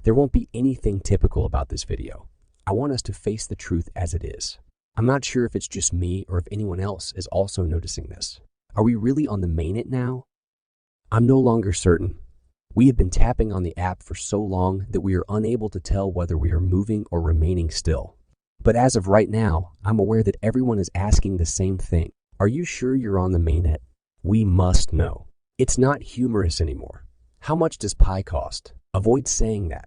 There won't be anything typical about this video. I want us to face the truth as it is. I'm not sure if it's just me or if anyone else is also noticing this. Are we really on the mainnet now? I'm no longer certain. We have been tapping on the app for so long that we are unable to tell whether we are moving or remaining still. But as of right now, I'm aware that everyone is asking the same thing. Are you sure you're on the mainnet? We must know. It's not humorous anymore. How much does Pi cost? Avoid saying that.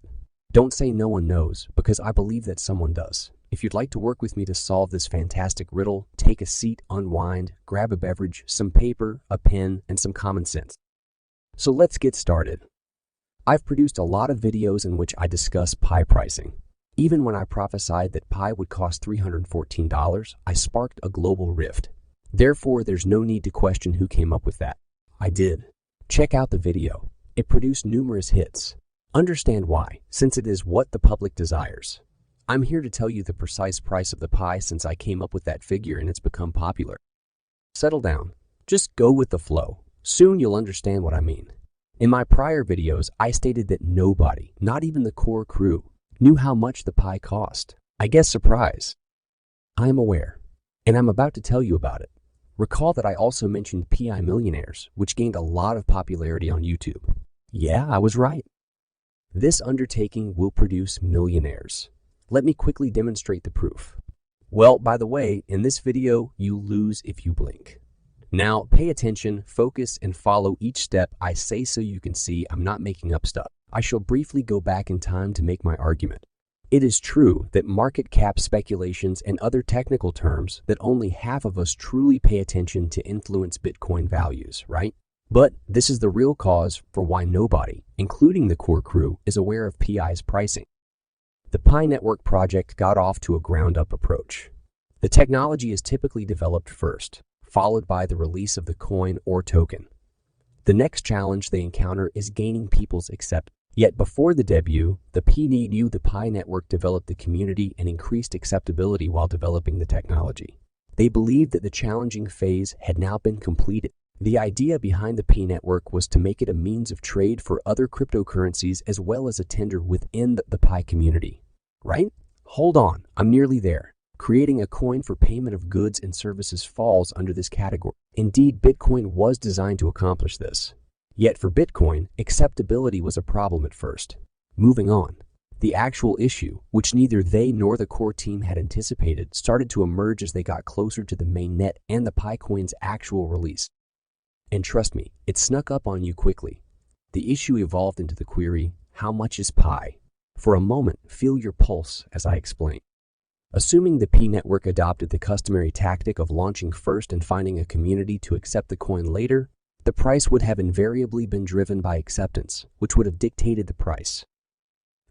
Don't say no one knows, because I believe that someone does. If you'd like to work with me to solve this fantastic riddle, take a seat, unwind, grab a beverage, some paper, a pen, and some common sense. So let's get started. I've produced a lot of videos in which I discuss Pi pricing. Even when I prophesied that Pi would cost $314, I sparked a global rift. Therefore, there's no need to question who came up with that. I did. Check out the video. It produced numerous hits. Understand why, since it is what the public desires. I'm here to tell you the precise price of the Pi since I came up with that figure and it's become popular. Settle down. Just go with the flow. Soon you'll understand what I mean. In my prior videos, I stated that nobody, not even the core crew, knew how much the Pi cost. I guess surprise. I am aware, and I'm about to tell you about it. Recall that I also mentioned PI Millionaires, which gained a lot of popularity on YouTube. Yeah, I was right. This undertaking will produce millionaires. Let me quickly demonstrate the proof. Well, by the way, in this video, you lose if you blink. Now, pay attention, focus, and follow each step I say so you can see I'm not making up stuff. I shall briefly go back in time to make my argument. It is true that market cap speculations and other technical terms that only half of us truly pay attention to influence Bitcoin values, right? But this is the real cause for why nobody, including the core crew, is aware of PI's pricing. The Pi Network project got off to a ground-up approach. The technology is typically developed first, followed by the release of the coin or token. The next challenge they encounter is gaining people's acceptance. Yet before the debut, the Pi Network developed the community and increased acceptability while developing the technology. They believed that the challenging phase had now been completed. The idea behind the Pi Network was to make it a means of trade for other cryptocurrencies as well as a tender within the Pi community. Right? Hold on, I'm nearly there. Creating a coin for payment of goods and services falls under this category. Indeed, Bitcoin was designed to accomplish this. Yet for Bitcoin, acceptability was a problem at first. Moving on, the actual issue, which neither they nor the core team had anticipated, started to emerge as they got closer to the main net and the Pi coin's actual release. And trust me, it snuck up on you quickly. The issue evolved into the query, how much is Pi? For a moment, feel your pulse as I explain. Assuming the Pi Network adopted the customary tactic of launching first and finding a community to accept the coin later, the price would have invariably been driven by acceptance, which would have dictated the price.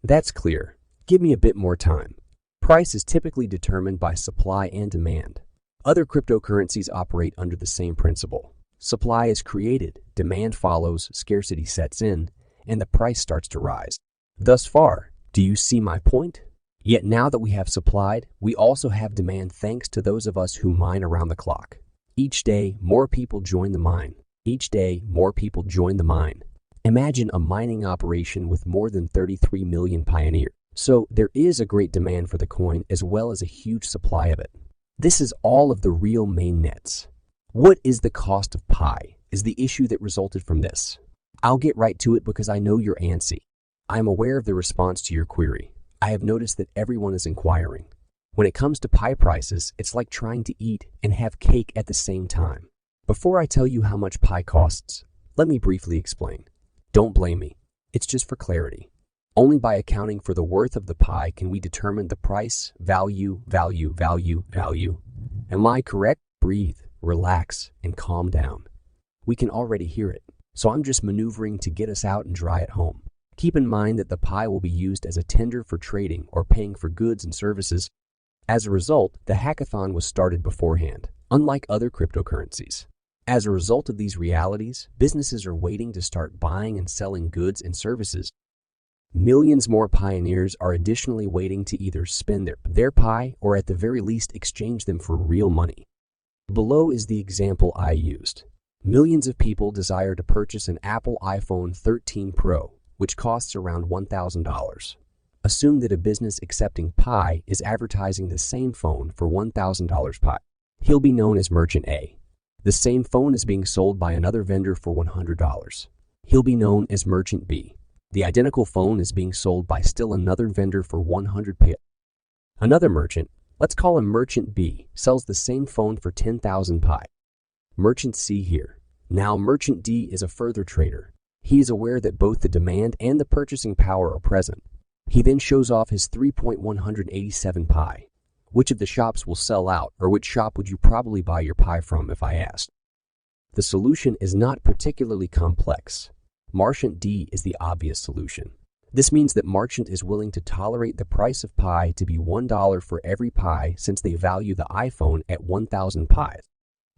That's clear. Give me a bit more time. Price is typically determined by supply and demand. Other cryptocurrencies operate under the same principle. Supply is created, demand follows, scarcity sets in, and the price starts to rise. Thus far, do you see my point? Yet now that we have supplied, we also have demand thanks to those of us who mine around the clock. Each day, more people join the mine. Each day, more people join the mine. Imagine a mining operation with more than 33 million pioneers. So there is a great demand for the coin as well as a huge supply of it. This is all of the real main nets. What is the cost of Pi is the issue that resulted from this. I'll get right to it because I know you're antsy. I am aware of the response to your query. I have noticed that everyone is inquiring. When it comes to Pi prices, it's like trying to eat and have cake at the same time. Before I tell you how much Pi costs, let me briefly explain. Don't blame me. It's just for clarity. Only by accounting for the worth of the Pi can we determine the price, value. Am I correct? Breathe, relax, and calm down. We can already hear it, so I'm just maneuvering to get us out and dry at home. Keep in mind that the Pi will be used as a tender for trading or paying for goods and services. As a result, the hackathon was started beforehand, unlike other cryptocurrencies. As a result of these realities, businesses are waiting to start buying and selling goods and services. Millions more pioneers are additionally waiting to either spend their Pi or at the very least exchange them for real money. Below is the example I used. Millions of people desire to purchase an Apple iPhone 13 Pro, which costs around $1,000. Assume that a business accepting Pi is advertising the same phone for $1,000 Pi. He'll be known as Merchant A. The same phone is being sold by another vendor for $100. He'll be known as Merchant B. The identical phone is being sold by still another vendor for $100 Pi. Another merchant, let's call him Merchant B, sells the same phone for 10,000 Pi. Merchant C here. Now Merchant D is a further trader. He is aware that both the demand and the purchasing power are present. He then shows off his 3.187 Pi. Which of the shops will sell out, or which shop would you probably buy your Pi from if I asked? The solution is not particularly complex. Merchant D is the obvious solution. This means that Merchant is willing to tolerate the price of Pi to be $1 for every Pi since they value the iPhone at 1,000 Pi.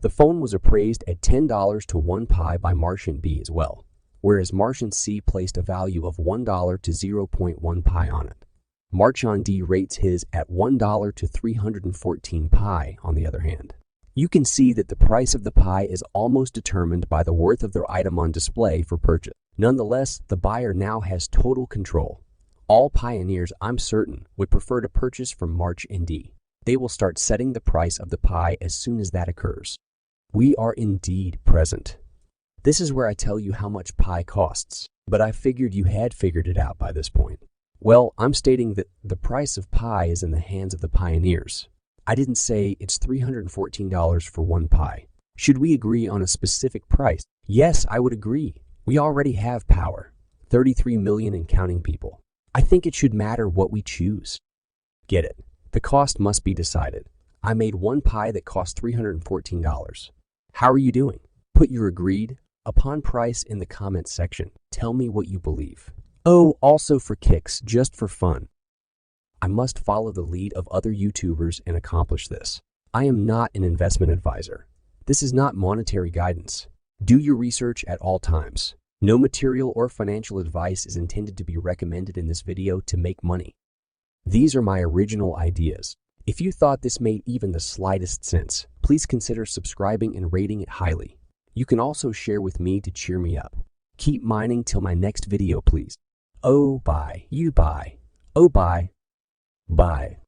The phone was appraised at $10 to 1 Pi by Merchant B as well, whereas Merchant C placed a value of $1 to 0.1 Pi on it. Merchant D rates his at $1 to 314 Pi, on the other hand. You can see that the price of the Pi is almost determined by the worth of their item on display for purchase. Nonetheless, the buyer now has total control. All pioneers, I'm certain, would prefer to purchase from Merchant D. They will start setting the price of the Pi as soon as that occurs. We are indeed present. This is where I tell you how much Pi costs, but I figured you had figured it out by this point. Well, I'm stating that the price of Pi is in the hands of the pioneers. I didn't say it's $314 for 1 Pi. Should we agree on a specific price? Yes, I would agree. We already have power, 33 million and counting people. I think it should matter what we choose. Get it? The cost must be decided. I made 1 Pi that cost $314. How are you doing? Put your agreed upon price in the comments section. Tell me what you believe. Oh, also for kicks, just for fun. I must follow the lead of other YouTubers and accomplish this. I am not an investment advisor. This is not monetary guidance. Do your research at all times. No material or financial advice is intended to be recommended in this video to make money. These are my original ideas. If you thought this made even the slightest sense, please consider subscribing and rating it highly. You can also share with me to cheer me up. Keep mining till my next video, please. Oh, bye. You bye. Oh, bye. Bye.